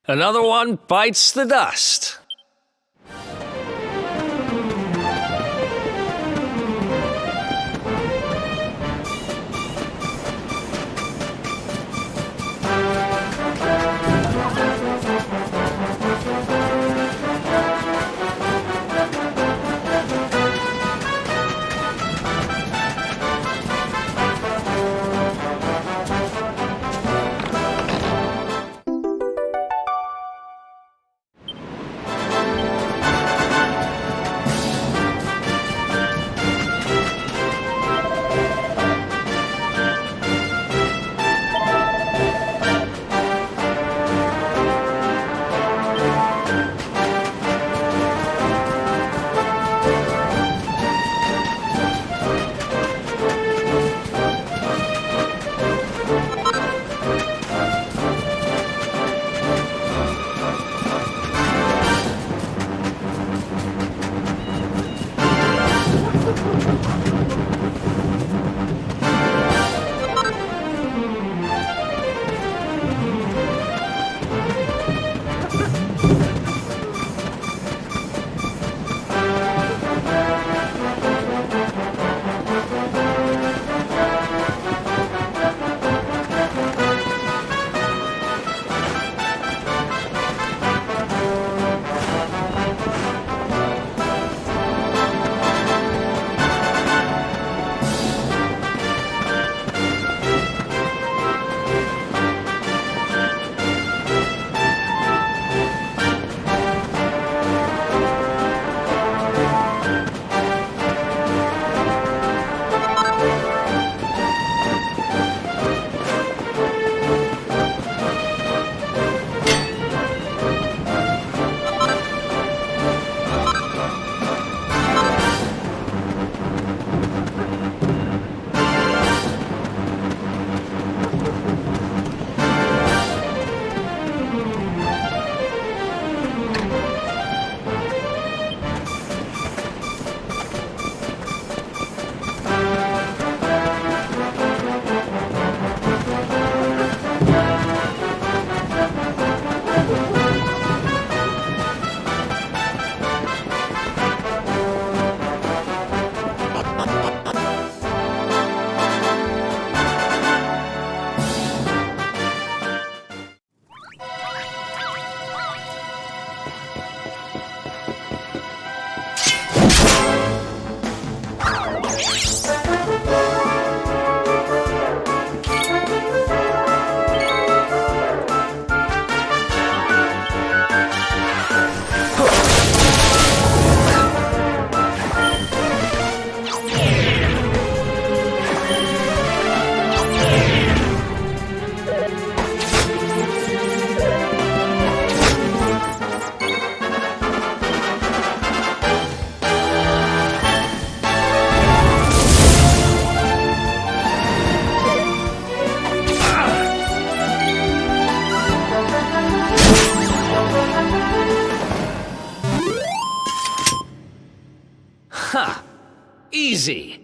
Another one bites the dust. Ha! Easy!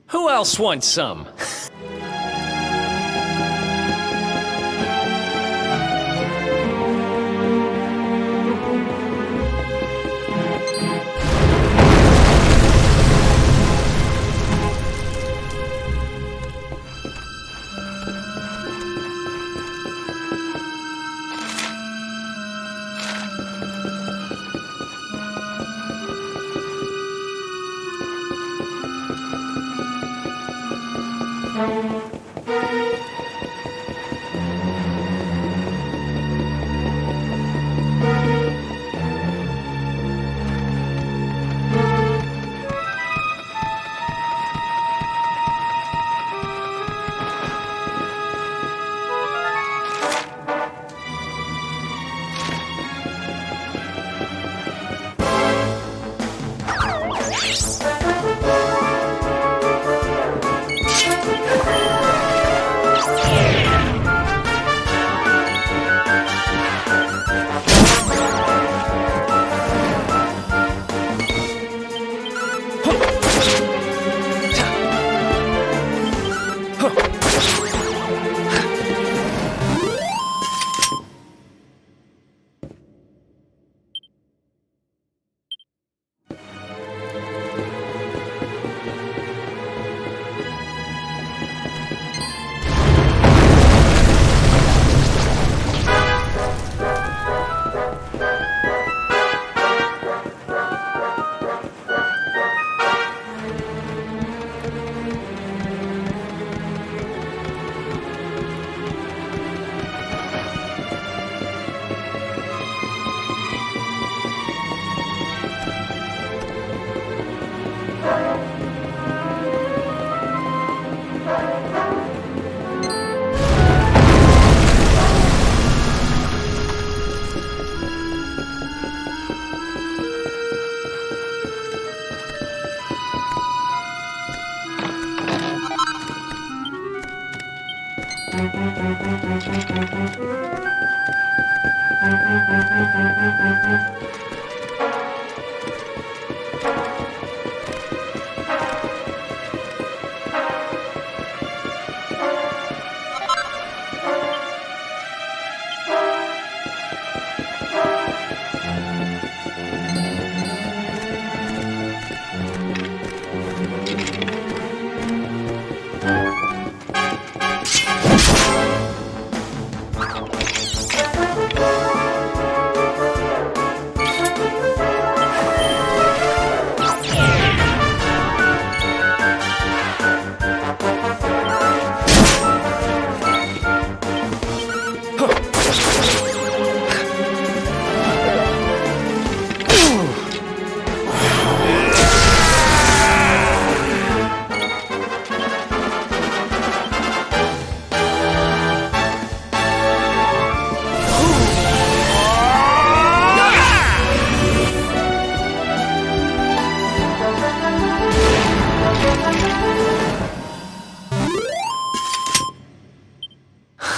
Who else wants some?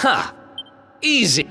Ha! Easy.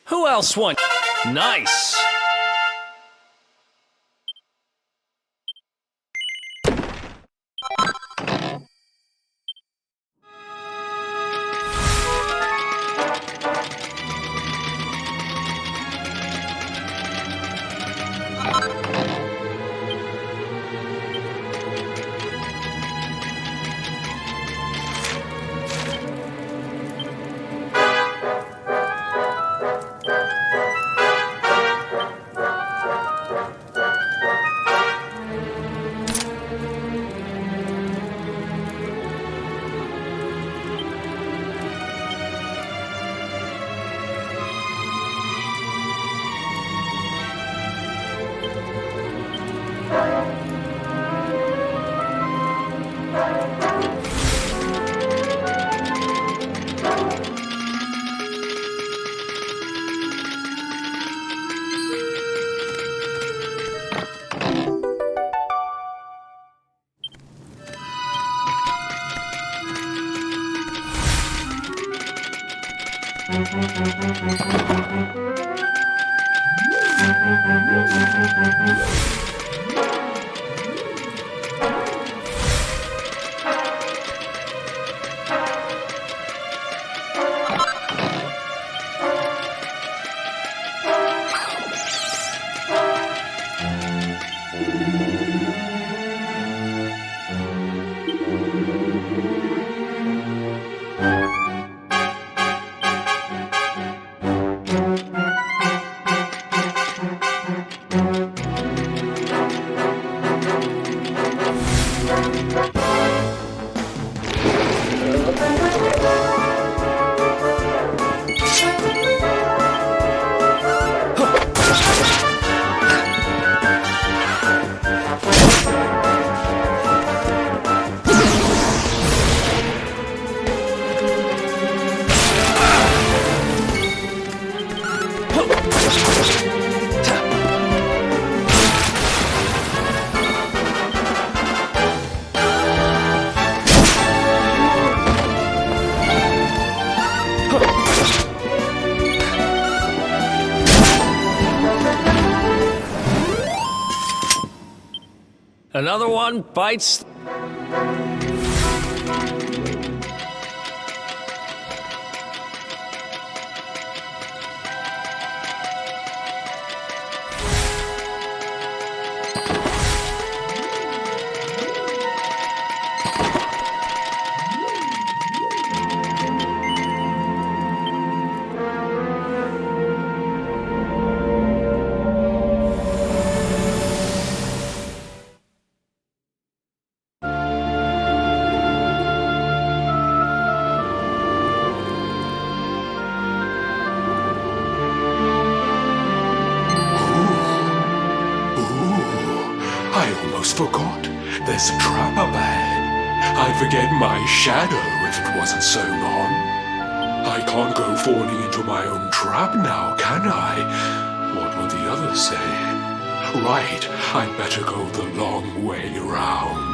Who else won? Nice! Another one bites. I almost forgot. There's a trap up ahead. I'd forget my shadow if it wasn't so long. I can't go falling into my own trap now, can I? What will the others say? Right, I'd better go the long way round.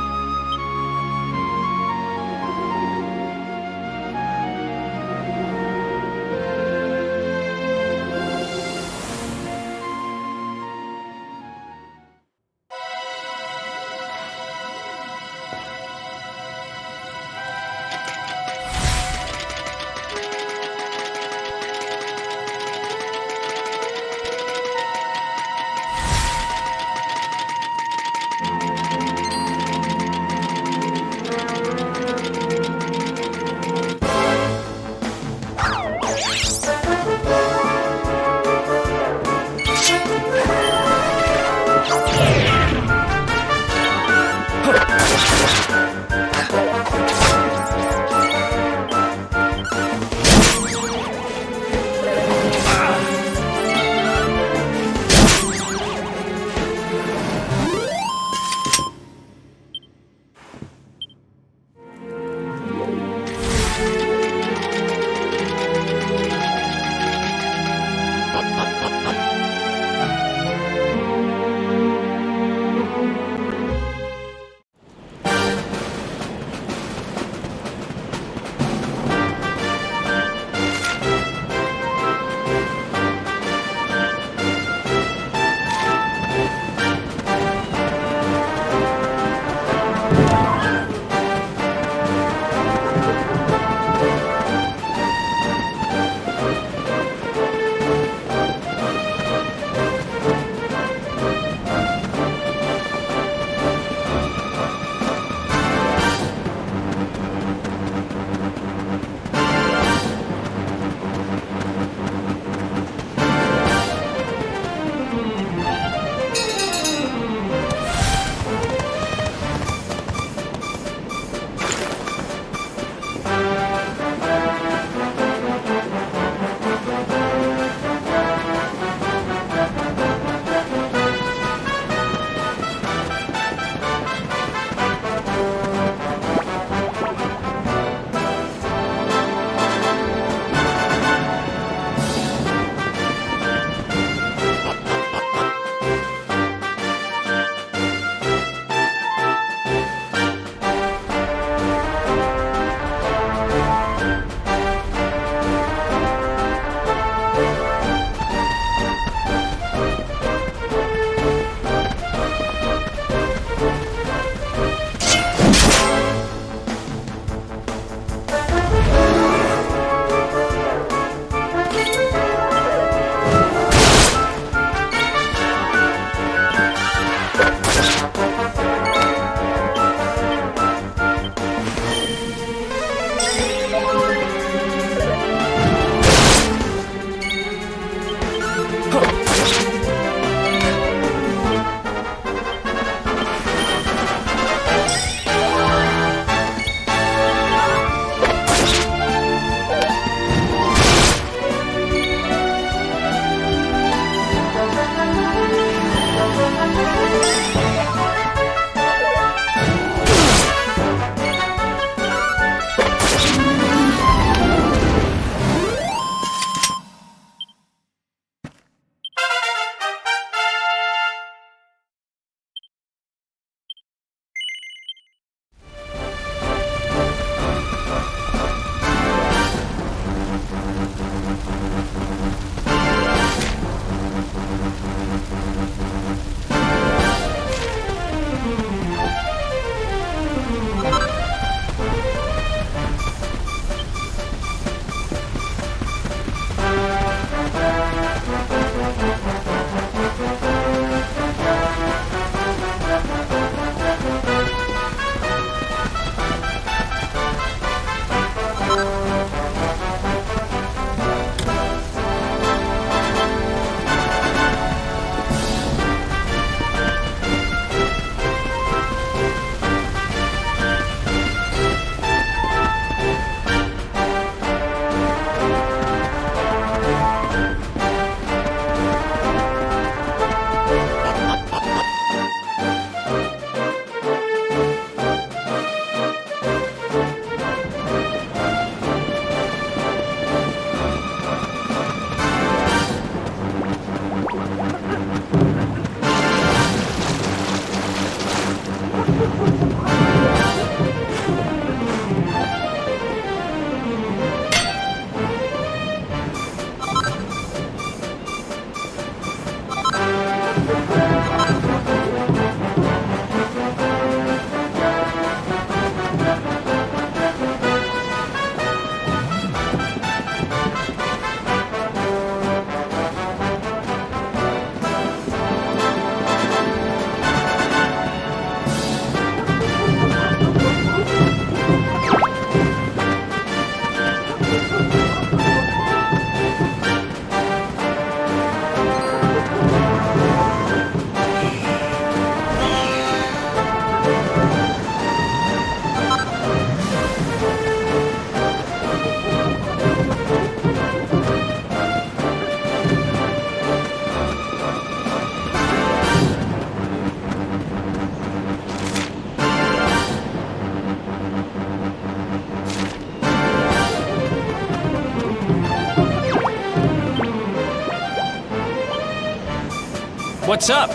What's up?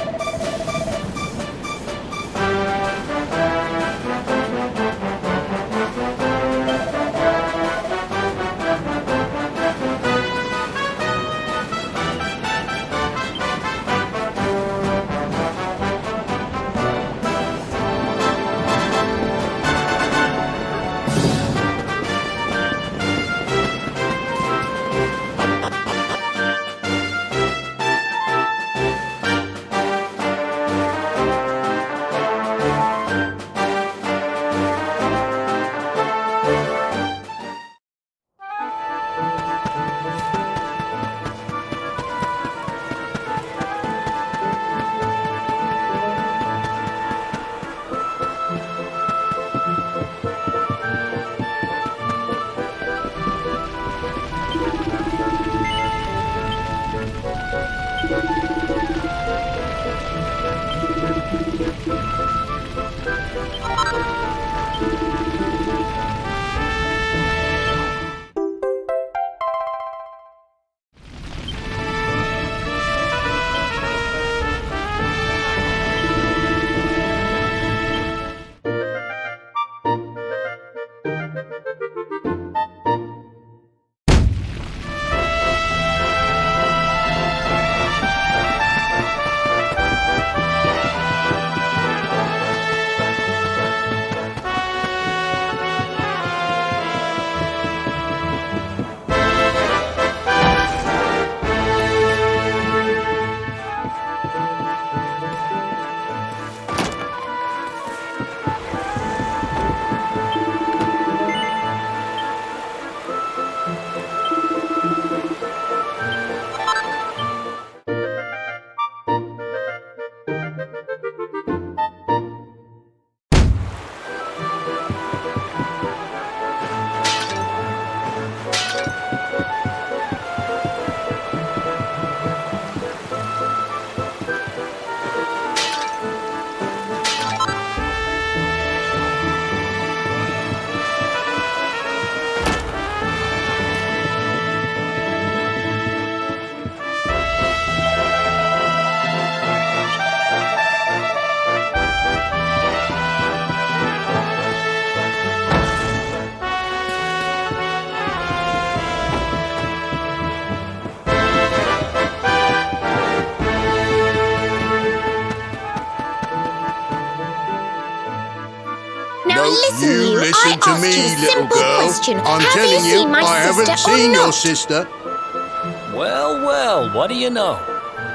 You listen to me, little girl. I'm telling you, I haven't seen your sister. Well, well, what do you know?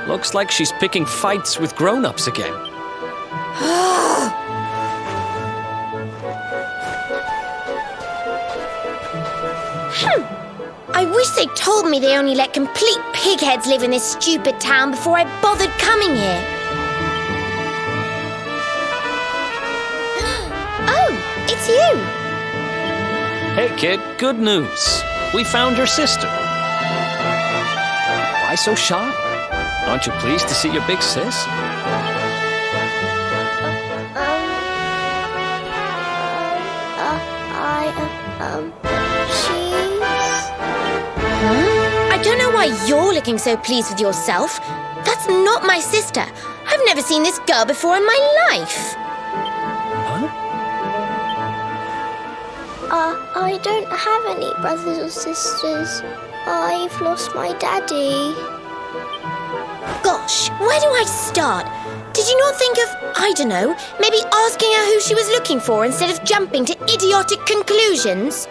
Looks like she's picking fights with grown-ups again. I wish they'd told me they only let complete pigheads live in this stupid town before I bothered coming here. Oh, it's you. Hey, kid, good news. We found your sister. Why so shy? Aren't you pleased to see your big sis? I don't know why you're looking so pleased with yourself. That's not my sister. I've never seen this girl before in my life. Huh? I don't have any brothers or sisters. I've lost my daddy. Gosh, where do I start? Did you not think of, I don't know, maybe asking her who she was looking for instead of jumping to idiotic conclusions?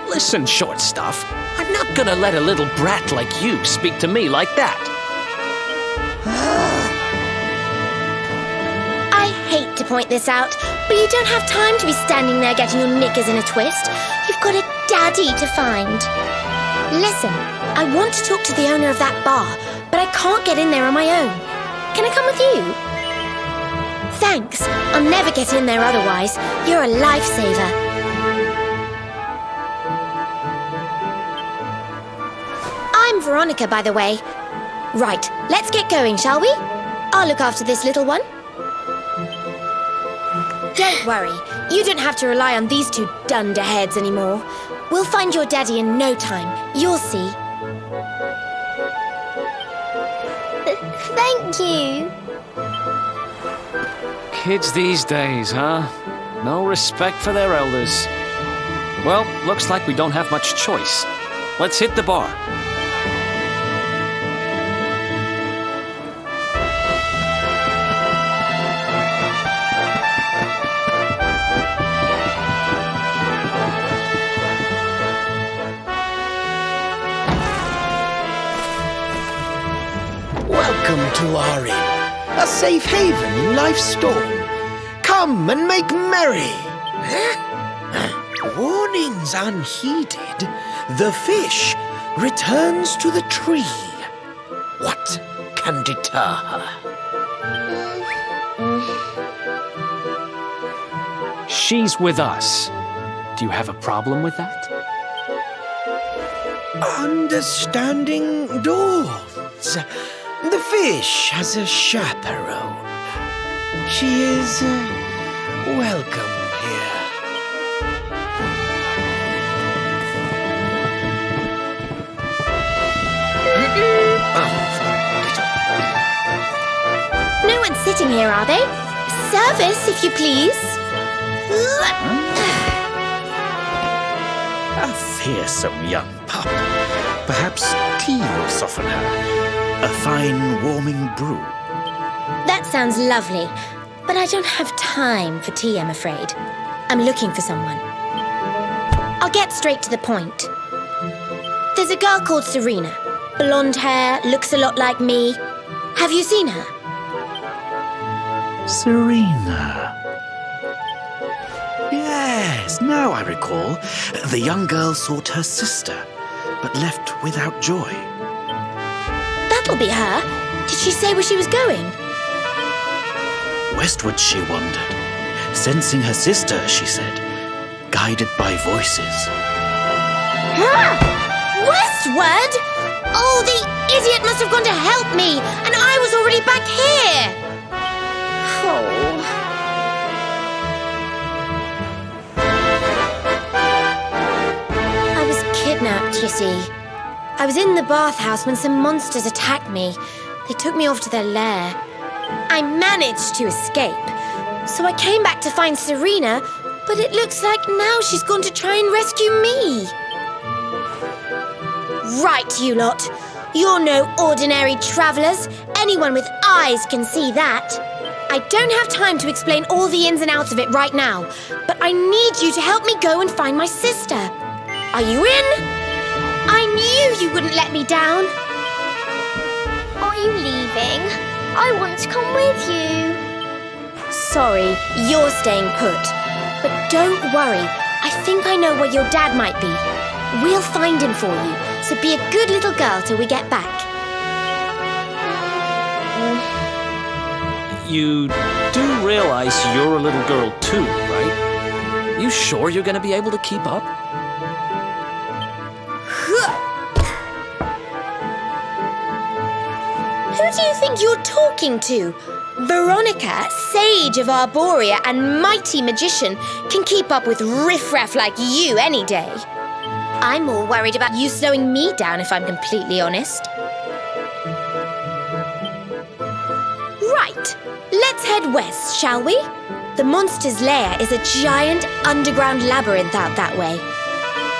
Listen, short stuff. I'm not gonna let a little brat like you speak to me like that. I hate to point this out, but you don't have time to be standing there getting your knickers in a twist. You've got a daddy to find. Listen, I want to talk to the owner of that bar, but I can't get in there on my own. Can I come with you? Thanks. I'll never get in there otherwise. You're a lifesaver. I'm Veronica, by the way. Right, let's get going, shall we? I'll look after this little one. Don't worry, you don't have to rely on these two dunderheads anymore. We'll find your daddy in no time. You'll see. Thank you. Kids these days, huh? No respect for their elders. Well, looks like we don't have much choice. Let's hit the bar. Welcome to our inn, a safe haven in life's storm. Come and make merry. Warnings unheeded, the fish returns to the tree. What can deter her? She's with us. Do you have a problem with that? Understanding dawns. The fish has a chaperone. She is welcome here. No one's sitting here, are they? Service, if you please. A fearsome young pup. Perhaps tea will soften her. A fine warming brew. That sounds lovely, but I don't have time for tea, I'm afraid. I'm looking for someone. I'll get straight to the point. There's a girl called Serena. Blonde hair, looks a lot like me. Have you seen her? Serena. Yes, now I recall. The young girl sought her sister, but left without joy. That'll be her. Did she say where she was going? Westward she wandered, sensing her sister, she said, guided by voices. Ah! Westward? Oh, the idiot must have gone to help me, and I was already back here. Oh. I was kidnapped, you see. I was in the bathhouse when some monsters attacked me. They took me off to their lair. I managed to escape, so I came back to find Serena, but it looks like now she's gone to try and rescue me. Right, you lot. You're no ordinary travellers. Anyone with eyes can see that. I don't have time to explain all the ins and outs of it right now, but I need you to help me go and find my sister. Are you in? I knew you wouldn't let me down. Are you leaving? I want to come with you. Sorry, you're staying put. But don't worry, I think I know where your dad might be. We'll find him for you, so be a good little girl till we get back. You do realize you're a little girl too, right? You sure you're gonna be able to keep up? Who do you think you're talking to? Veronica, sage of Arborea and mighty magician, can keep up with riffraff like you any day. I'm more worried about you slowing me down, if I'm completely honest. Right, let's head west, shall we? The monster's lair is a giant underground labyrinth out that way.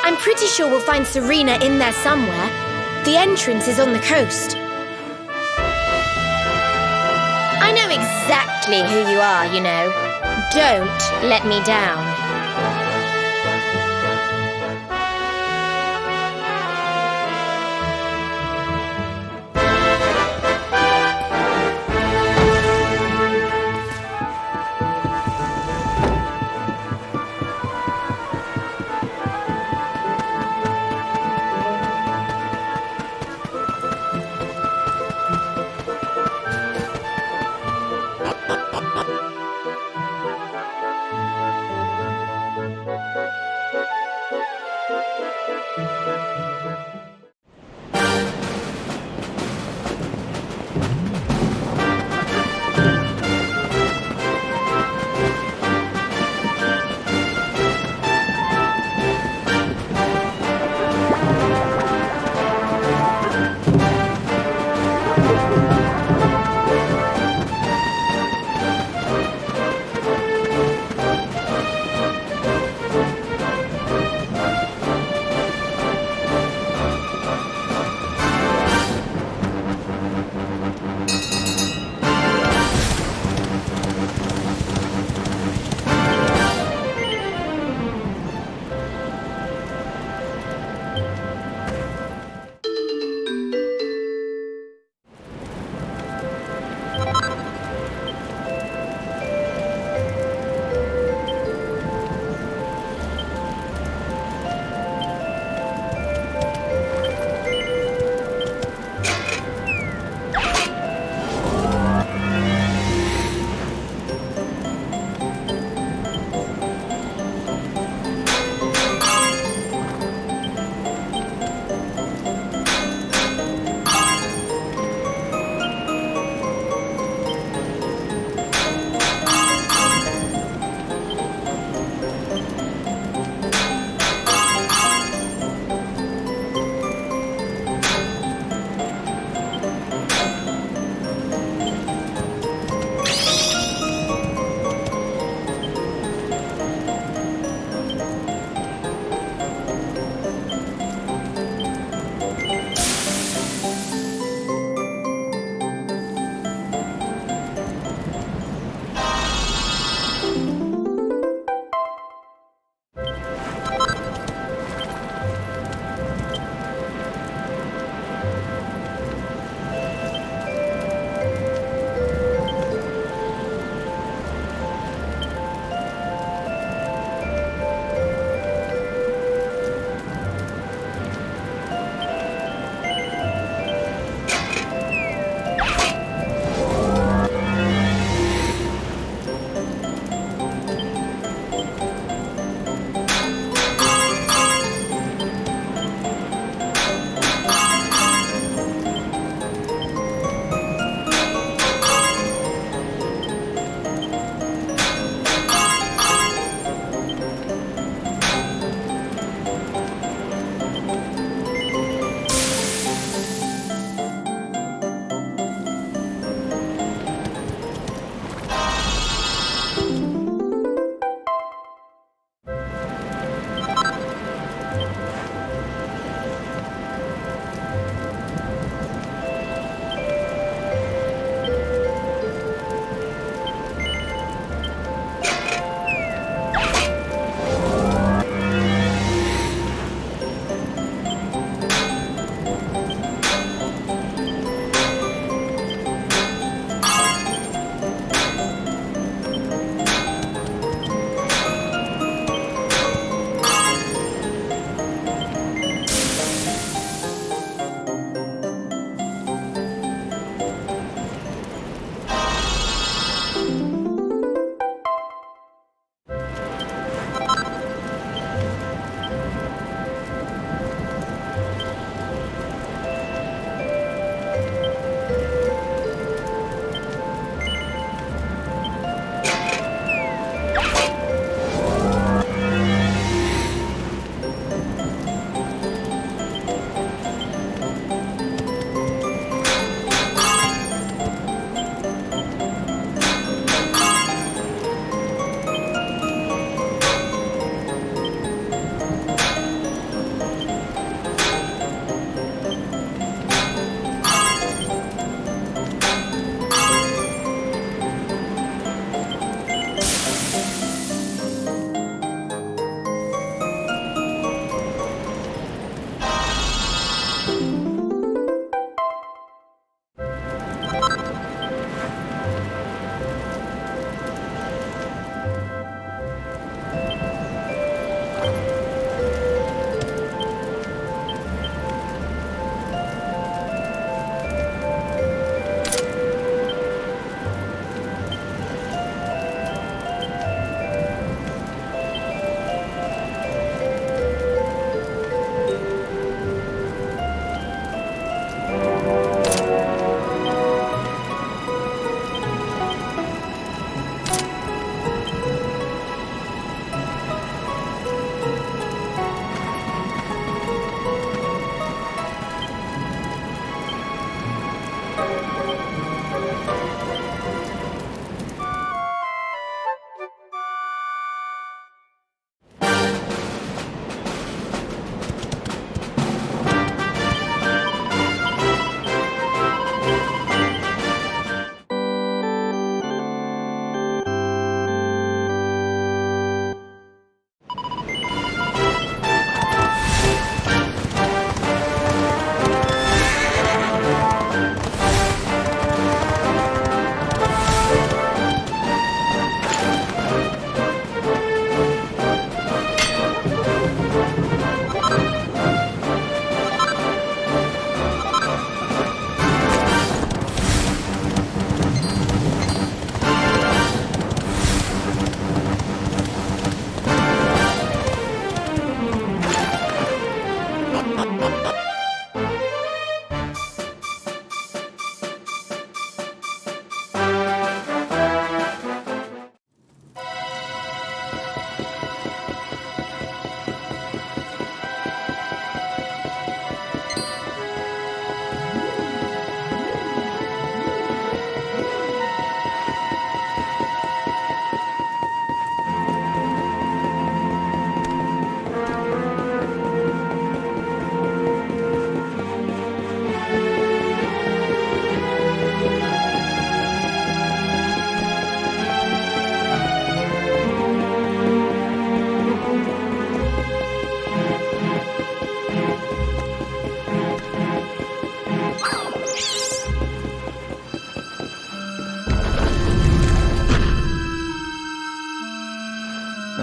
I'm pretty sure we'll find Serena in there somewhere. The entrance is on the coast. I know exactly who you are, you know. Don't let me down.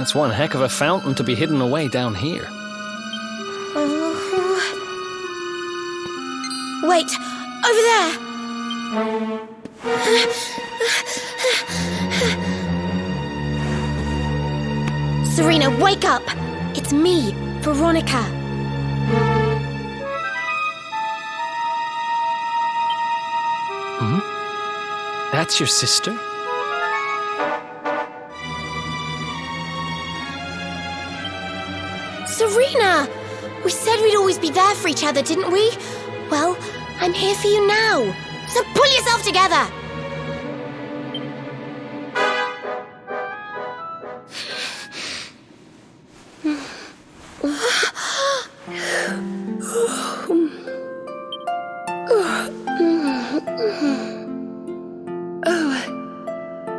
That's one heck of a fountain to be hidden away down here. Wait, over there! Serena, wake up! It's me, Veronica. That's your sister? Serena! We said we'd always be there for each other, didn't we? Well, I'm here for you now. So pull yourself together!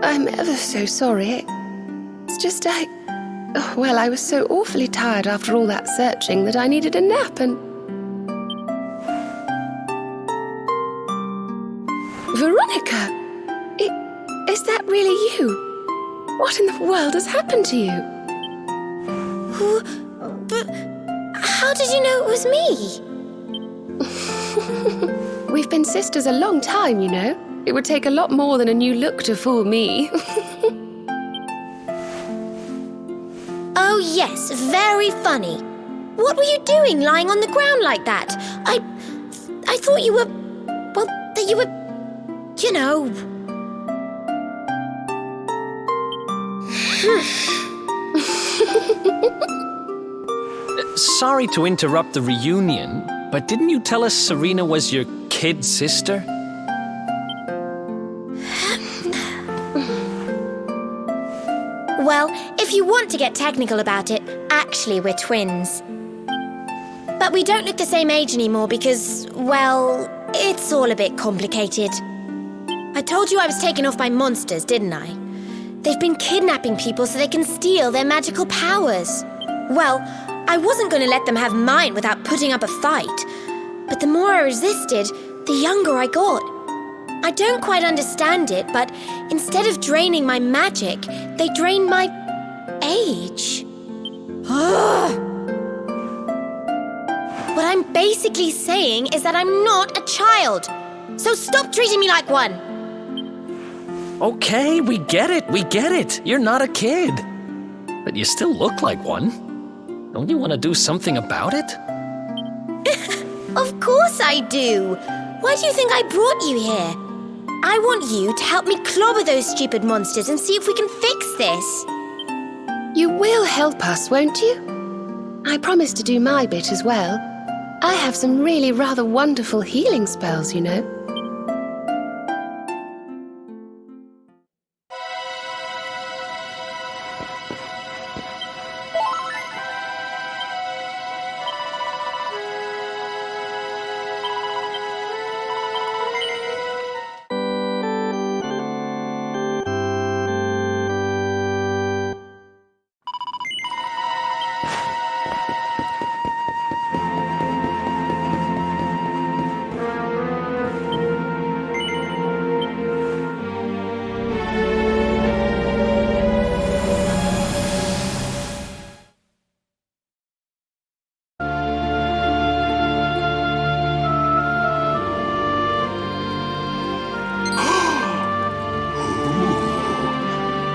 I'm ever so sorry. It's just I was so awfully tired after all that searching that I needed a nap and... Veronica! Is that really you? What in the world has happened to you? But how did you know it was me? We've been sisters a long time, you know. It would take a lot more than a new look to fool me. Oh, yes, very funny. What were you doing lying on the ground like that? I thought you were... well, that you were... you know... Sorry to interrupt the reunion, but didn't you tell us Serena was your kid sister? Well, if you want to get technical about it, actually we're twins. But we don't look the same age anymore because, well, it's all a bit complicated. I told you I was taken off by monsters, didn't I? They've been kidnapping people so they can steal their magical powers. Well, I wasn't going to let them have mine without putting up a fight. But the more I resisted, the younger I got. I don't quite understand it, but instead of draining my magic, they drain my age. What I'm basically saying is that I'm not a child. So stop treating me like one. Okay, we get it. You're not a kid. But you still look like one. Don't you want to do something about it? Of course I do. Why do you think I brought you here? I want you to help me clobber those stupid monsters and see if we can fix this. You will help us, won't you? I promise to do my bit as well. I have some really rather wonderful healing spells, you know.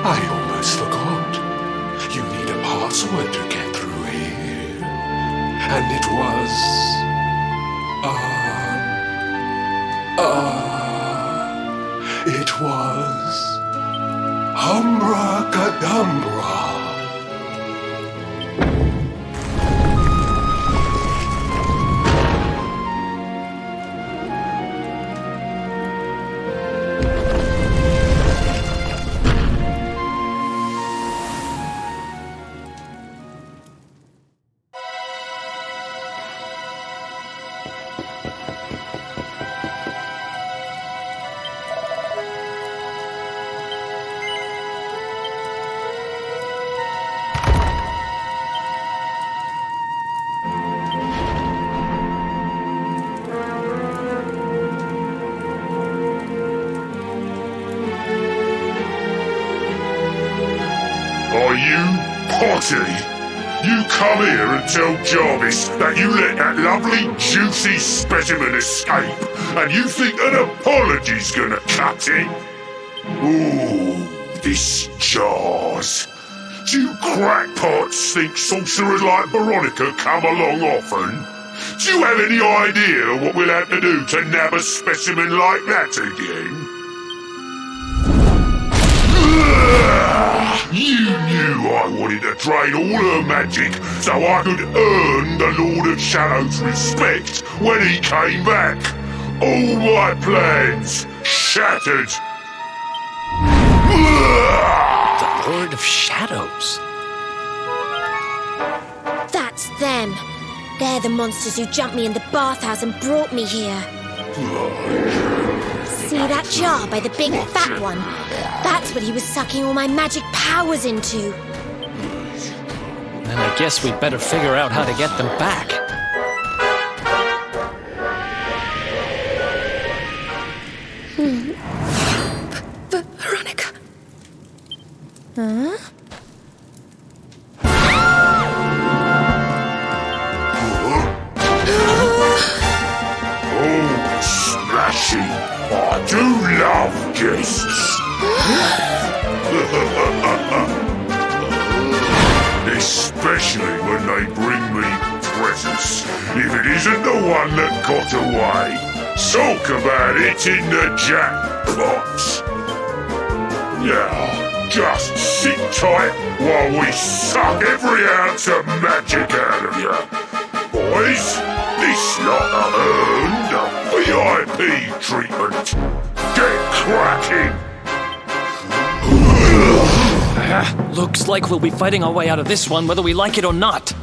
I almost forgot. You need a password to get through here. And it was... it was... Humbracadabra. Naughty! You come here and tell Jarvis that you let that lovely, juicy specimen escape, and you think an apology's gonna cut it? Ooh, this jars. Do you crackpots think sorcerers like Veronica come along often? Do you have any idea what we'll have to do to nab a specimen like that again? You knew I wanted to drain all her magic so I could earn the Lord of Shadow's respect when he came back. All my plans shattered. The Lord of Shadows. That's them. They're the monsters who jumped me in the bathhouse and brought me here. See that jar by the big fat one? That's what he was sucking all my magic powers into. Then I guess we'd better figure out how to get them back. Veronica. Huh? Oh, smashing! I do love guests! Especially when they bring me presents, if it isn't the one that got away. Talk about it in the jackpot! Now, just sit tight while we suck every ounce of magic out of you. Boys, this lot are earned a VIP treatment. Get cracking! Looks like we'll be fighting our way out of this one whether we like it or not.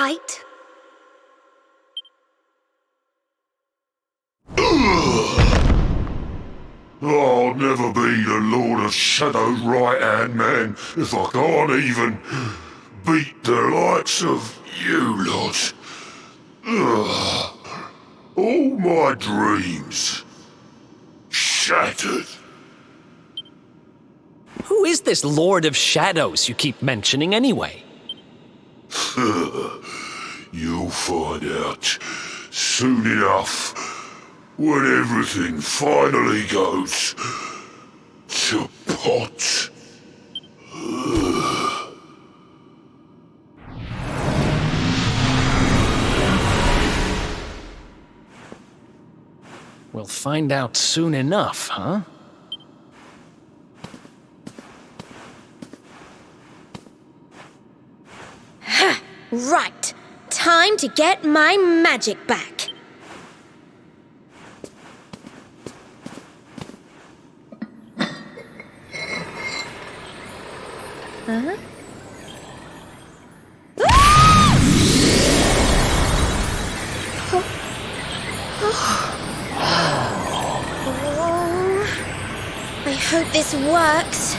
right. I'll never be the Lord of Shadow's right-hand man if I can't even beat the likes of you lot. Ugh. All my dreams shattered. Who is this Lord of Shadows you keep mentioning anyway? You'll find out soon enough when everything finally goes to pot. We'll find out soon enough, huh? Right. Time to get my magic back. Huh? I hope this works.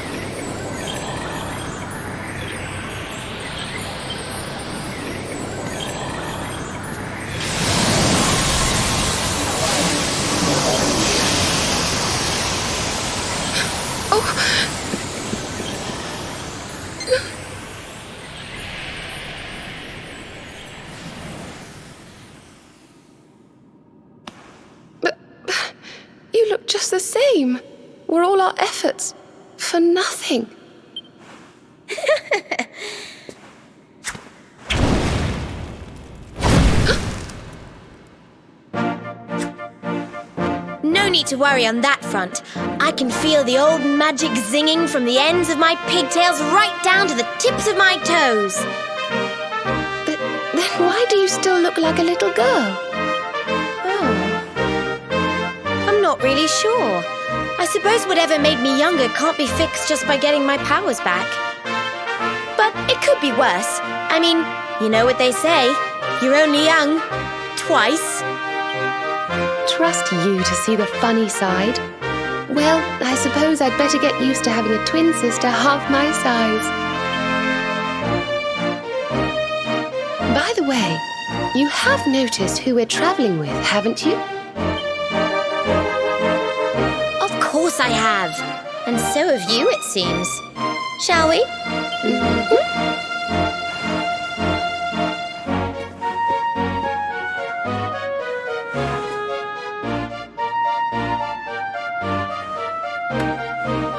You look just the same. Were all our efforts for nothing? No need to worry on that front. I can feel the old magic zinging from the ends of my pigtails right down to the tips of my toes. But then why do you still look like a little girl? I'm not really sure. I suppose whatever made me younger can't be fixed just by getting my powers back. But it could be worse. I mean, you know what they say. You're only young. Twice. Trust you to see the funny side. Well, I suppose I'd better get used to having a twin sister half my size. By the way, you have noticed who we're traveling with, haven't you? Of course I have. And so have you, it seems. Shall we?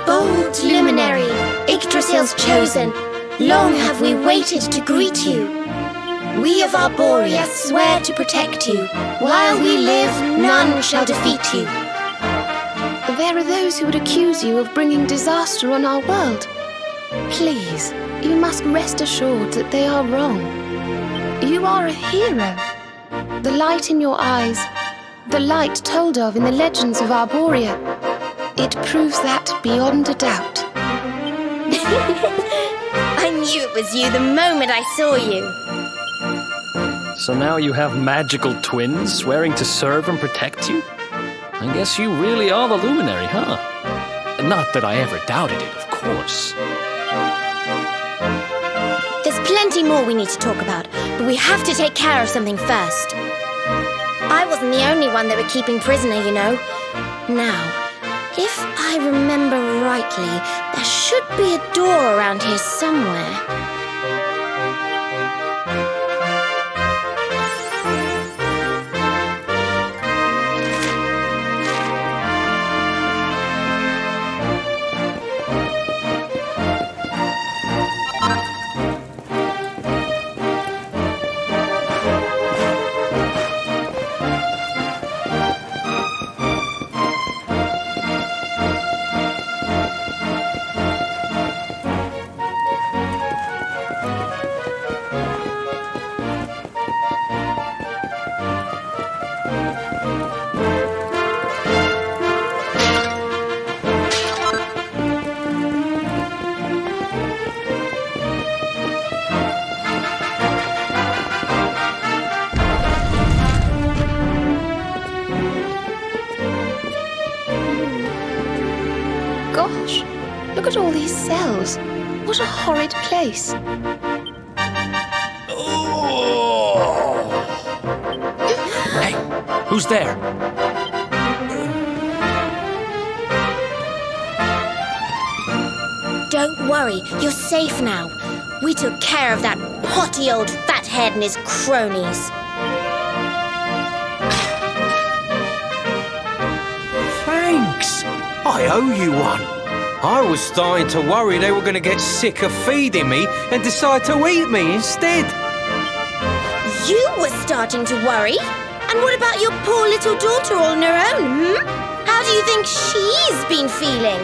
Bold luminary, Yggdrasil's chosen, long have we waited to greet you. We of Arborea swear to protect you. While we live, none shall defeat you. There are those who would accuse you of bringing disaster on our world. Please, you must rest assured that they are wrong. You are a hero. The light in your eyes, the light told of in the legends of Arborea, it proves that beyond a doubt. I knew it was you the moment I saw you. So now you have magical twins swearing to serve and protect you? I guess you really are the luminary, huh? Not that I ever doubted it, of course. There's plenty more we need to talk about, but we have to take care of something first. I wasn't the only one they were keeping prisoner, you know. Now, if I remember rightly, there should be a door around here somewhere. cells. What a horrid place. Hey, who's there? Don't worry, you're safe now. We took care of that potty old fathead and his cronies. Thanks. I owe you one. I was starting to worry they were going to get sick of feeding me and decide to eat me instead. You were starting to worry? And what about your poor little daughter all on her own, How do you think she's been feeling?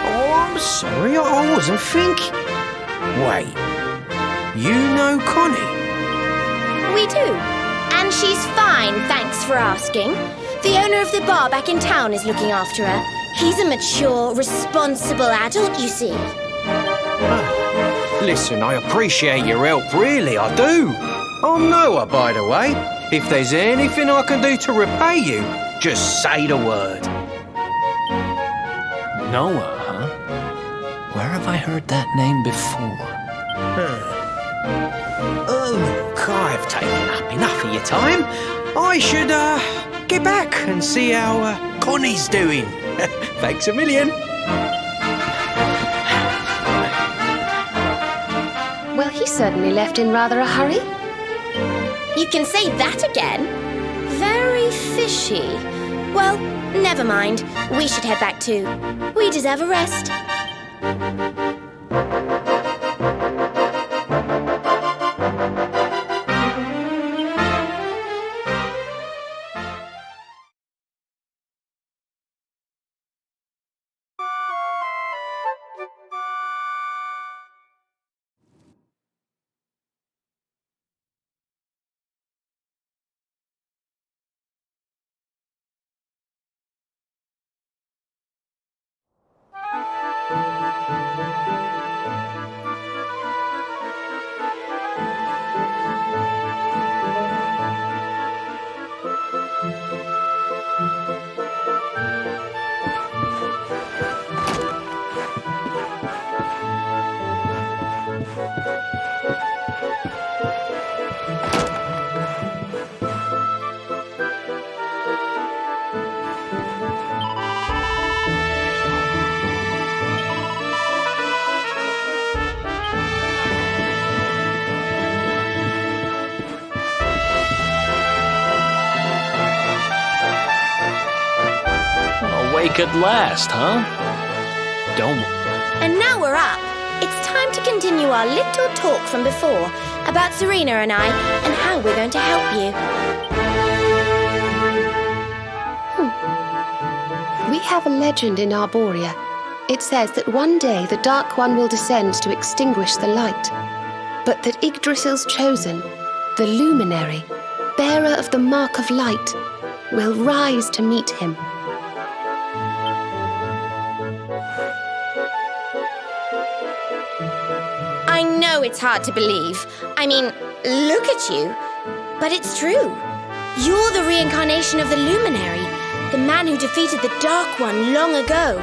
Oh, I'm sorry, I wasn't thinking. Wait, you know Connie? We do. And she's fine, thanks for asking. The owner of the bar back in town is looking after her. He's a mature, responsible adult, you see. Listen, I appreciate your help, really, I do. I'm Noah, by the way. If there's anything I can do to repay you, just say the word. Noah, huh? Where have I heard that name before? Oh, look, I've taken up enough of your time. I should, get back and see how, Connie's doing. Thanks a million. Well, he certainly left in rather a hurry. You can say that again. Very fishy. Well, never mind. We should head back too. We deserve a rest. Awake at last, huh? Don't. And now we're up. It's time to continue our little talk from before about Serena and I and how we're going to help you. We have a legend in Arborea. It says that one day the Dark One will descend to extinguish the light, but that Yggdrasil's chosen, the luminary, bearer of the mark of light, will rise to meet him. I know it's hard to believe. I mean, look at you. But it's true. You're the reincarnation of the luminary, the man who defeated the Dark One long ago.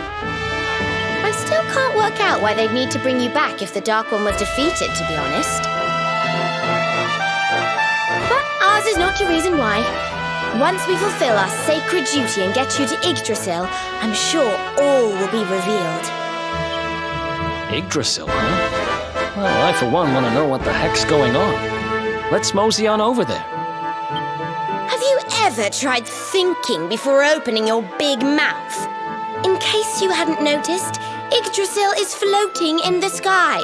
I still can't work out why they'd need to bring you back if the Dark One was defeated, to be honest. But ours is not your reason why. Once we fulfill our sacred duty and get you to Yggdrasil, I'm sure all will be revealed. Yggdrasil, huh? Well, I for one want to know what the heck's going on. Let's mosey on over there. Have you ever tried thinking before opening your big mouth? In case you hadn't noticed, Yggdrasil is floating in the sky.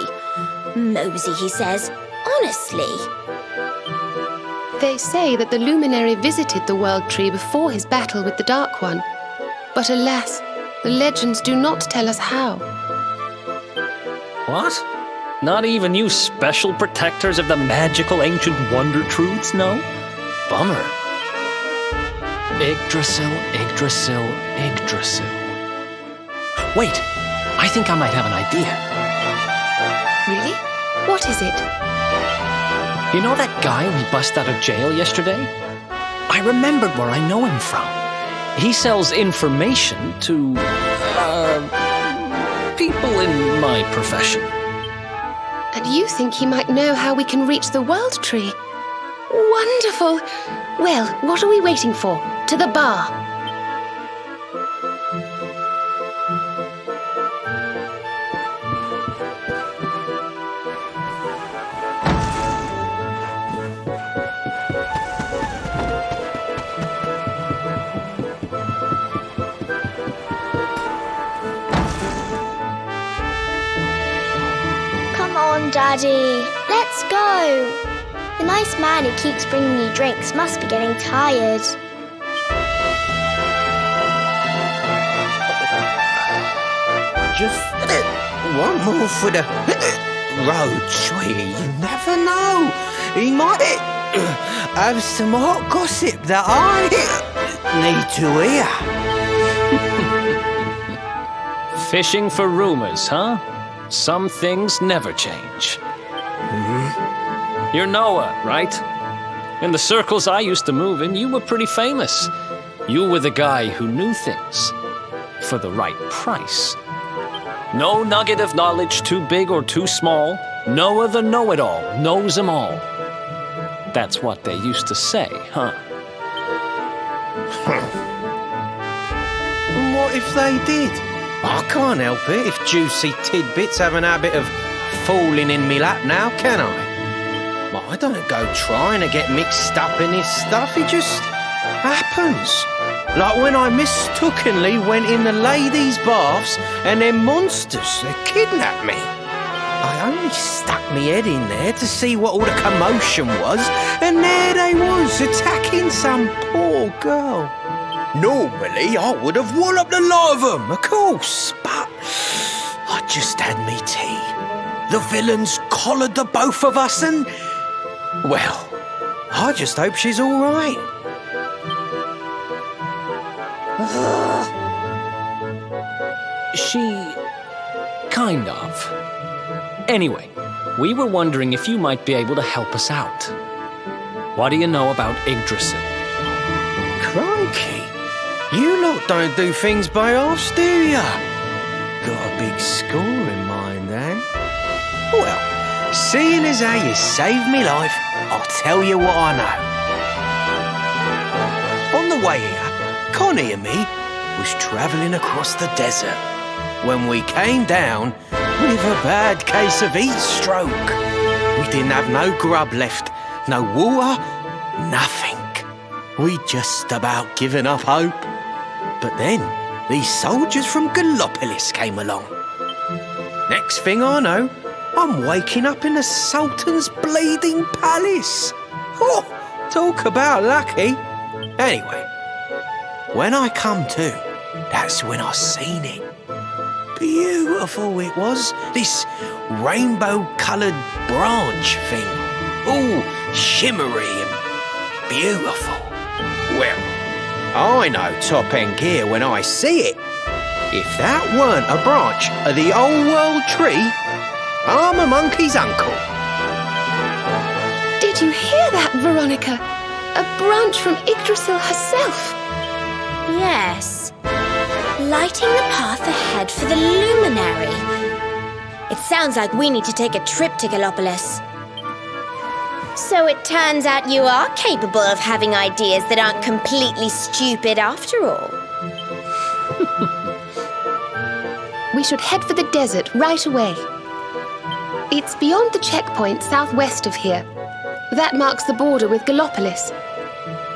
Mosey, he says. Honestly. They say that the luminary visited the World Tree before his battle with the Dark One. But alas, the legends do not tell us how. What? Not even you special protectors of the magical ancient wonder truths, no? Bummer. Yggdrasil, Yggdrasil, Yggdrasil. Wait, I think I might have an idea. Really? What is it? You know that guy we bust out of jail yesterday? I remembered where I know him from. He sells information to, people in my profession. And you think he might know how we can reach the World Tree? Wonderful! Well, what are we waiting for? To the bar. Come on, Daddy. Let's go. The nice man who keeps bringing you drinks must be getting tired. Just one more for the road, sweetie. You never know. He might have some hot gossip that I need to hear. Fishing for rumors, huh? Some things never change. You're Noah, right? In the circles I used to move in, you were pretty famous. You were the guy who knew things. For the right price. No nugget of knowledge too big or too small. Noah the know-it-all knows them all. That's what they used to say, huh? What if they did? I can't help it if juicy tidbits have an habit of falling in me lap now, can I? Well, I don't go trying to get mixed up in this stuff, it just happens. Like when I mistakenly went in the ladies' baths and them monsters, they kidnapped me. I only stuck me head in there to see what all the commotion was, and there they was, attacking some poor girl. Normally, I would have walloped the lot of them, of course, but I just had me tea. The villains collared the both of us and, well, I just hope she's all right. She... kind of. Anyway, we were wondering if you might be able to help us out. What do you know about Yggdrasil? Crikey, you lot don't do things by halves, do ya? Got a big score in mind, eh? Well, seeing as how you saved me life, I'll tell you what I know. On the way here, Connie and me was travelling across the desert when we came down with a bad case of heat stroke. We didn't have no grub left, no water, nothing. We just about given up hope. But then these soldiers from Gallopolis came along. Next thing I know, I'm waking up in the Sultan's bleeding palace. Oh, talk about lucky. Anyway, when I come to, that's when I seen it. Beautiful it was, this rainbow-coloured branch thing. All shimmery and beautiful. Well, I know top-end gear when I see it. If that weren't a branch of the old world tree, I'm a monkey's uncle. Did you hear that, Veronica? A branch from Yggdrasil herself. Yes. Lighting the path ahead for the luminary. It sounds like we need to take a trip to Gallopolis. So it turns out you are capable of having ideas that aren't completely stupid after all. We should head for the desert right away. It's beyond the checkpoint southwest of here. That marks the border with Gallopolis.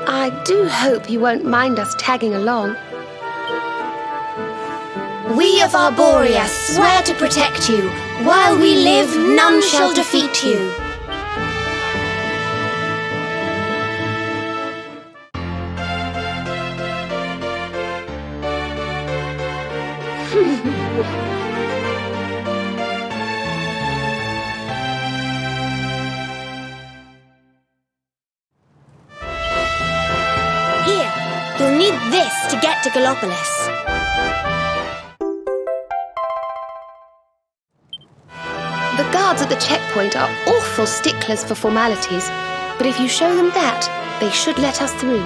I do hope you won't mind us tagging along. We of Arborea swear to protect you. While we live, none shall defeat you. Here, you'll need this to get to Gallopolis. The guards at the checkpoint are awful sticklers for formalities, but if you show them that, they should let us through.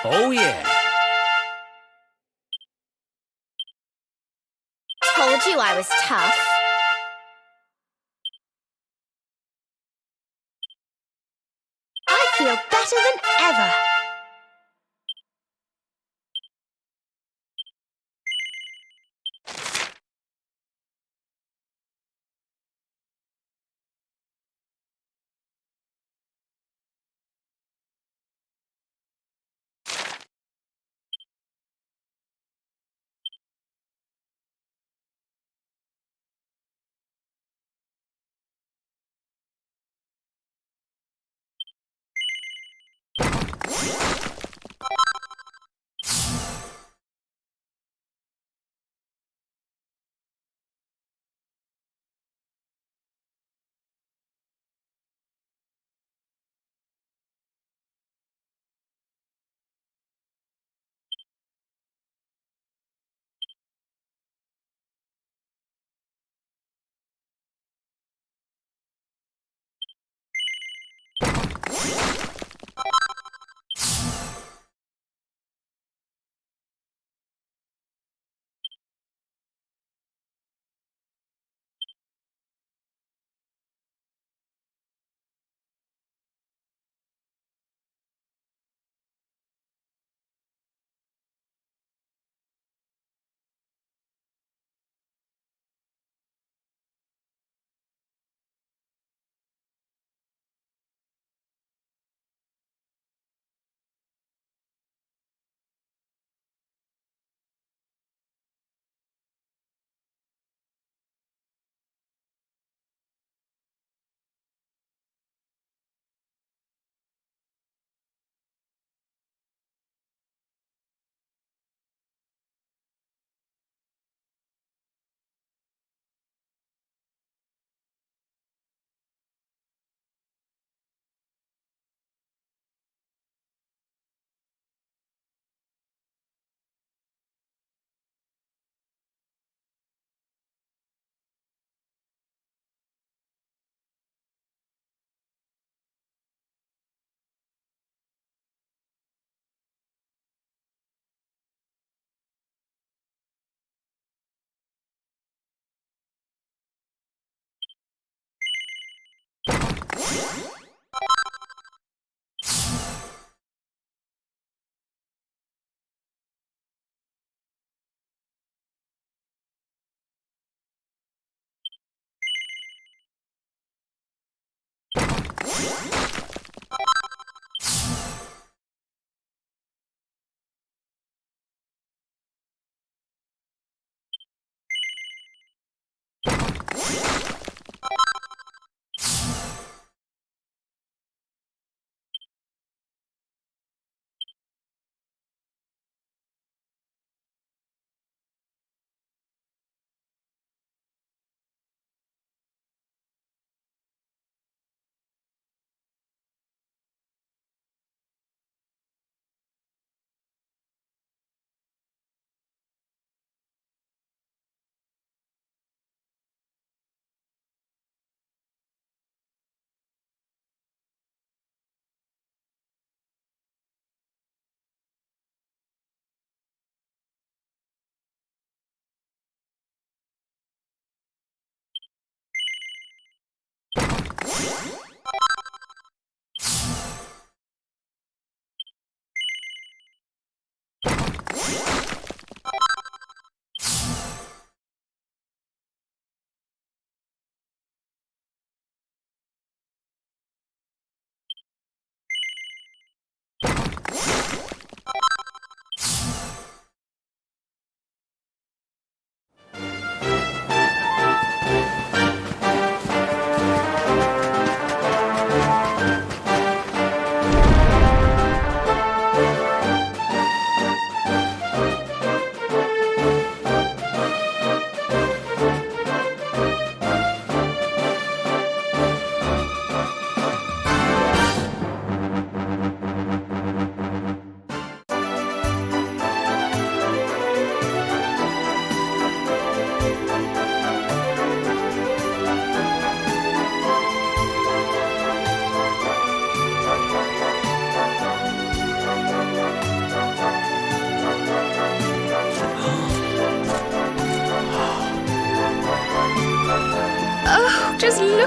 Oh, yeah. Told you I was tough. I feel better than ever.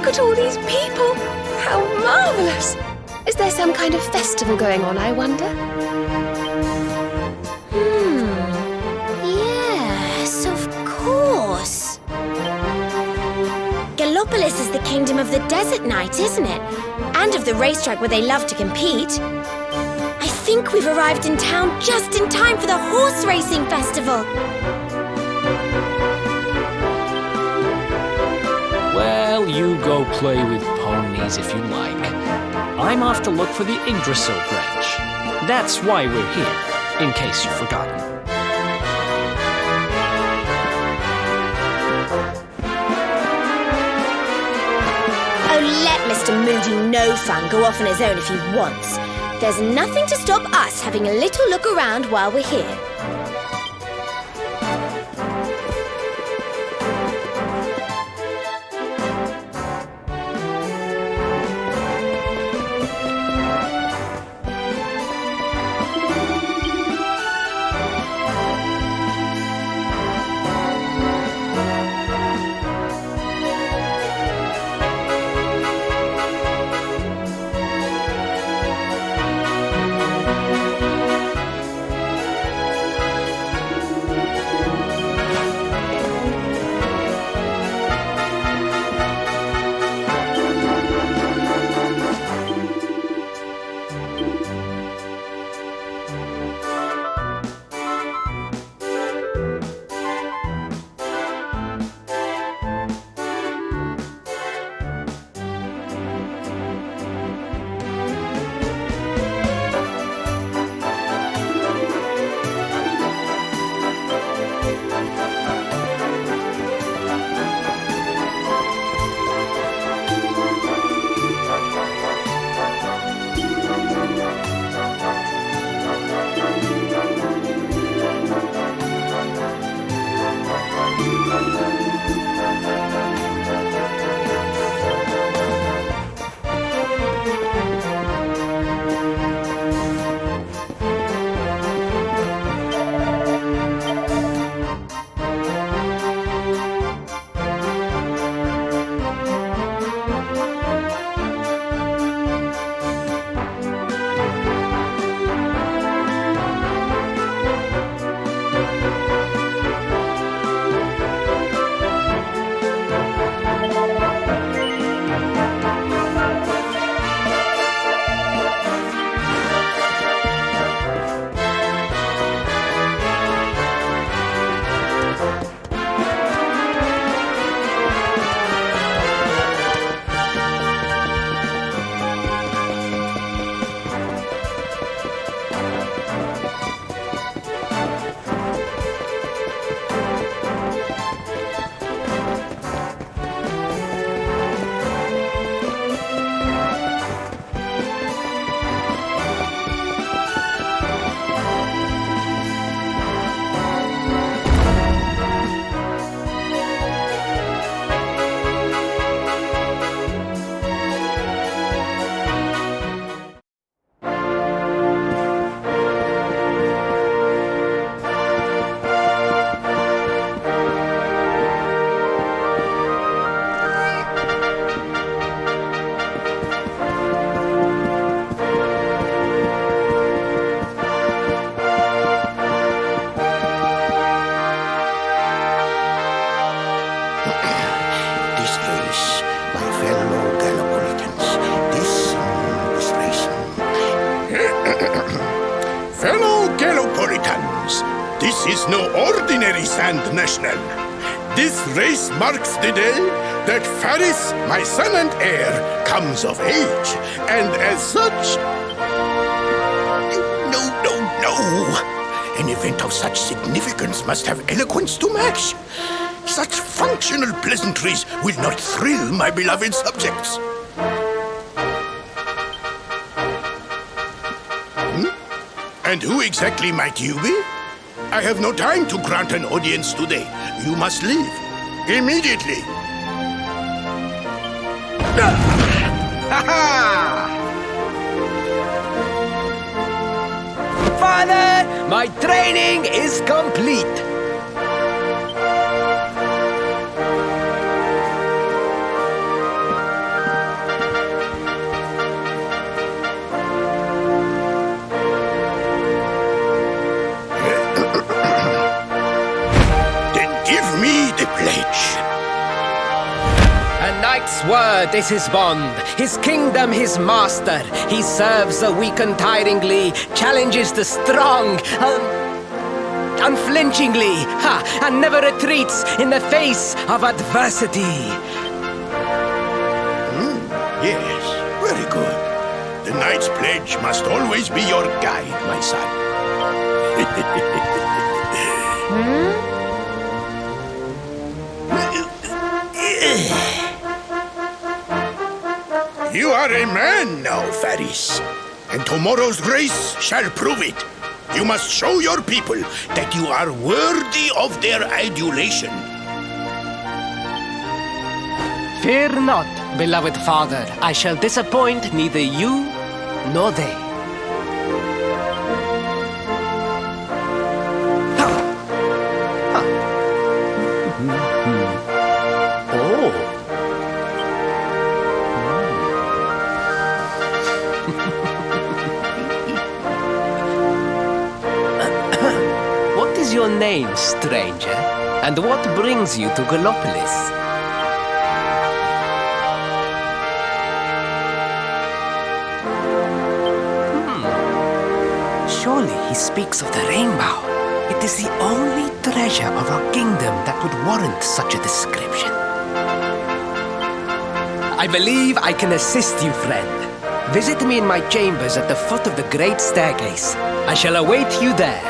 Look at all these people! How marvellous! Is there some kind of festival going on, I wonder? Yes, of course. Gallopolis is the kingdom of the desert knight, isn't it? And of the racetrack where they love to compete. I think we've arrived in town just in time for the horse racing festival. Well, you go play with ponies if you like. I'm off to look for the Yggdrasil branch. That's why we're here, in case you've forgotten. Oh, let Mr. Moody No Fun go off on his own if he wants. There's nothing to stop us having a little look around while we're here. This is no ordinary Sand National. This race marks the day that Faris, my son and heir, comes of age. And as such... No. An event of such significance must have eloquence to match. Such functional pleasantries will not thrill my beloved subjects. And who exactly might you be? I have no time to grant an audience today. You must leave. Immediately. Father, my training is complete. Death's word is his bond, his kingdom his master. He serves the weak untiringly, challenges the strong unflinchingly, and never retreats in the face of adversity. Yes, very good. The Knight's Pledge must always be your guide, my son. You are a man now, Faris. And tomorrow's race shall prove it. You must show your people that you are worthy of their adulation. Fear not, beloved father. I shall disappoint neither you nor they. What is your name, stranger? And what brings you to Gallopolis? Surely he speaks of the rainbow. It is the only treasure of our kingdom that would warrant such a description. I believe I can assist you, friend. Visit me in my chambers at the foot of the great staircase. I shall await you there.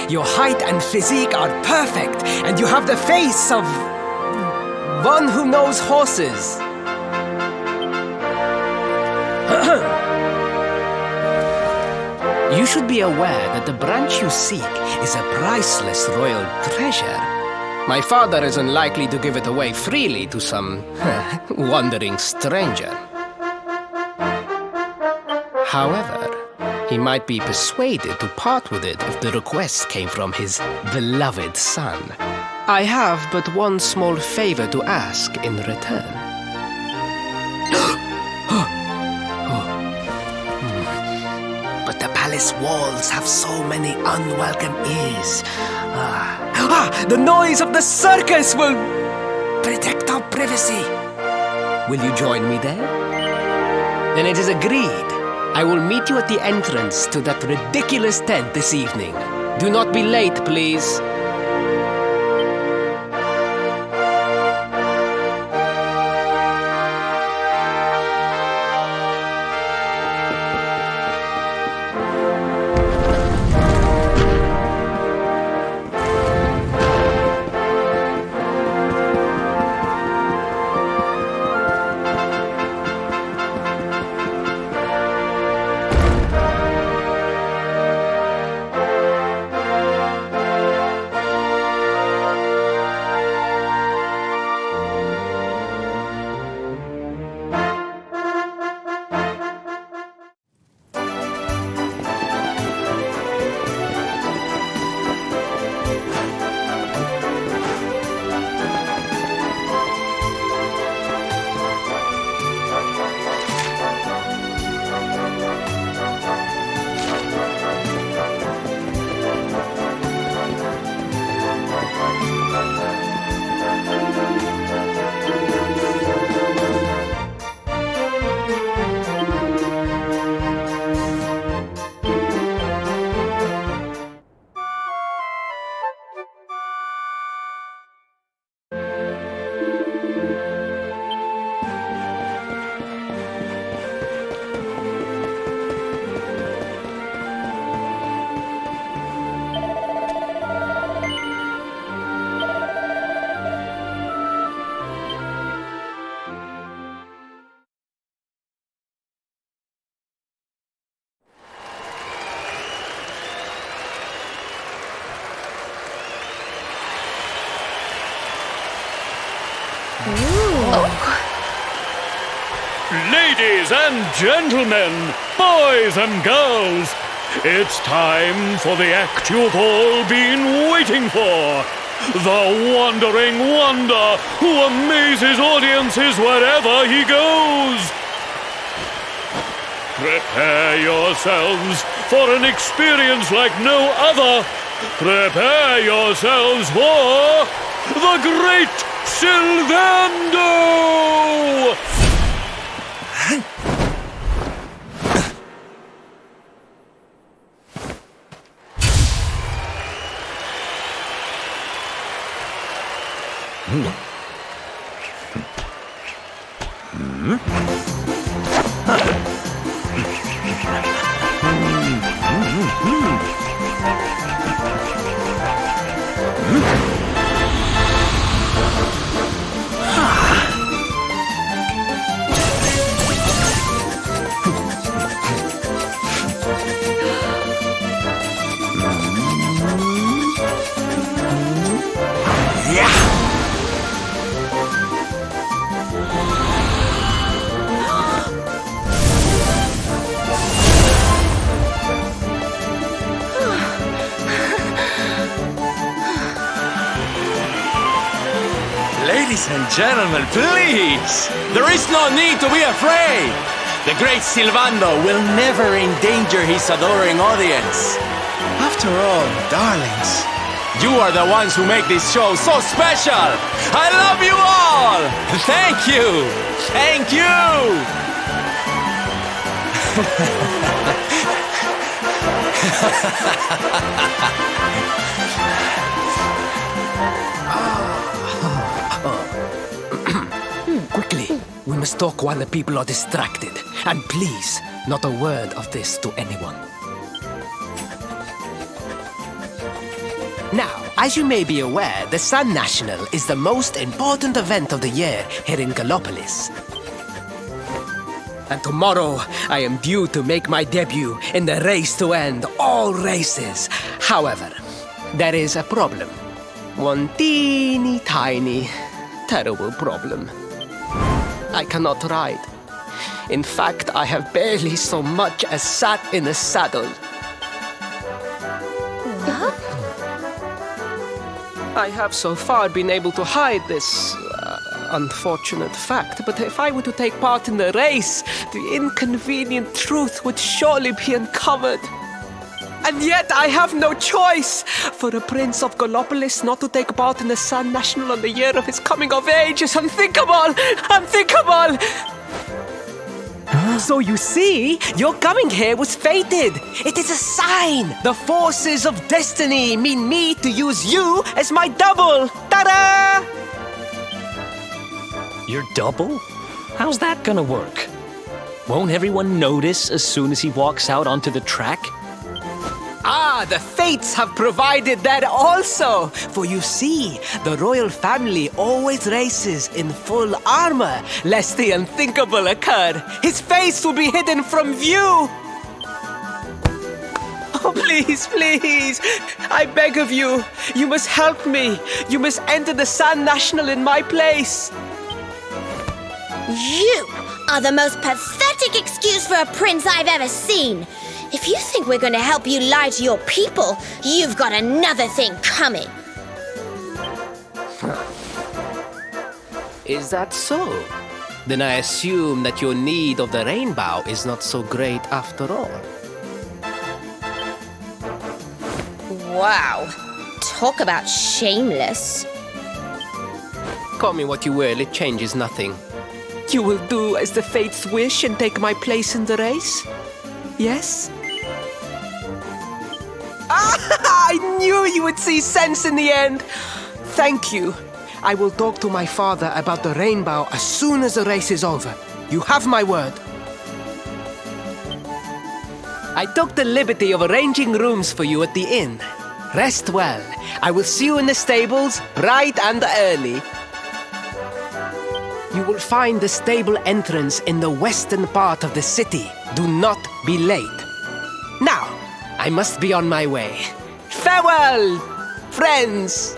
Your height and physique are perfect, and you have the face of one who knows horses. You should be aware that the branch you seek is a priceless royal treasure. My father is unlikely to give it away freely to some wandering stranger. However, he might be persuaded to part with it if the request came from his beloved son. I have but one small favor to ask in return. But the palace walls have so many unwelcome ears. The noise of the circus will protect our privacy. Will you join me there? Then it is agreed. I will meet you at the entrance to that ridiculous tent this evening. Do not be late, please. Ladies and gentlemen, boys and girls, it's time for the act you've all been waiting for. The Wandering Wonder who amazes audiences wherever he goes. Prepare yourselves for an experience like no other. Prepare yourselves for the Great Sylvando! Ladies and gentlemen, please! There is no need to be afraid! The great Sylvando will never endanger his adoring audience. After all, darlings, you are the ones who make this show so special! I love you all! Thank you! Thank you! Quickly, we must talk while the people are distracted. And please, not a word of this to anyone. Now, as you may be aware, the Sun National is the most important event of the year here in Gallopolis. And tomorrow, I am due to make my debut in the race to end all races. However, there is a problem. One teeny tiny, terrible problem. I cannot ride. In fact, I have barely so much as sat in a saddle. I have so far been able to hide this unfortunate fact, but if I were to take part in the race, the inconvenient truth would surely be uncovered. And yet I have no choice. For a prince of Gallopolis not to take part in the Sun National on the year of his coming of age is unthinkable! Unthinkable! So you see, your coming here was fated. It is a sign. The forces of destiny mean me to use you as my double. Ta-da! Your double? How's that gonna work? Won't everyone notice as soon as he walks out onto the track? Ah, the fates have provided that also. For you see, the royal family always races in full armor, lest the unthinkable occur. His face will be hidden from view. Oh, please, please, I beg of you, you must help me. You must enter the Sun National in my place. You are the most pathetic excuse for a prince I've ever seen. If you think we're going to help you lie to your people, you've got another thing coming. Is that so? Then I assume that your need of the rainbow is not so great after all. Wow. Talk about shameless. Call me what you will, it changes nothing. You will do as the fates wish and take my place in the race? Yes? I knew you would see sense in the end. Thank you. I will talk to my father about the rainbow as soon as the race is over. You have my word. I took the liberty of arranging rooms for you at the inn. Rest well. I will see you in the stables, bright and early. You will find the stable entrance in the western part of the city. Do not be late. Now, I must be on my way. Farewell, friends!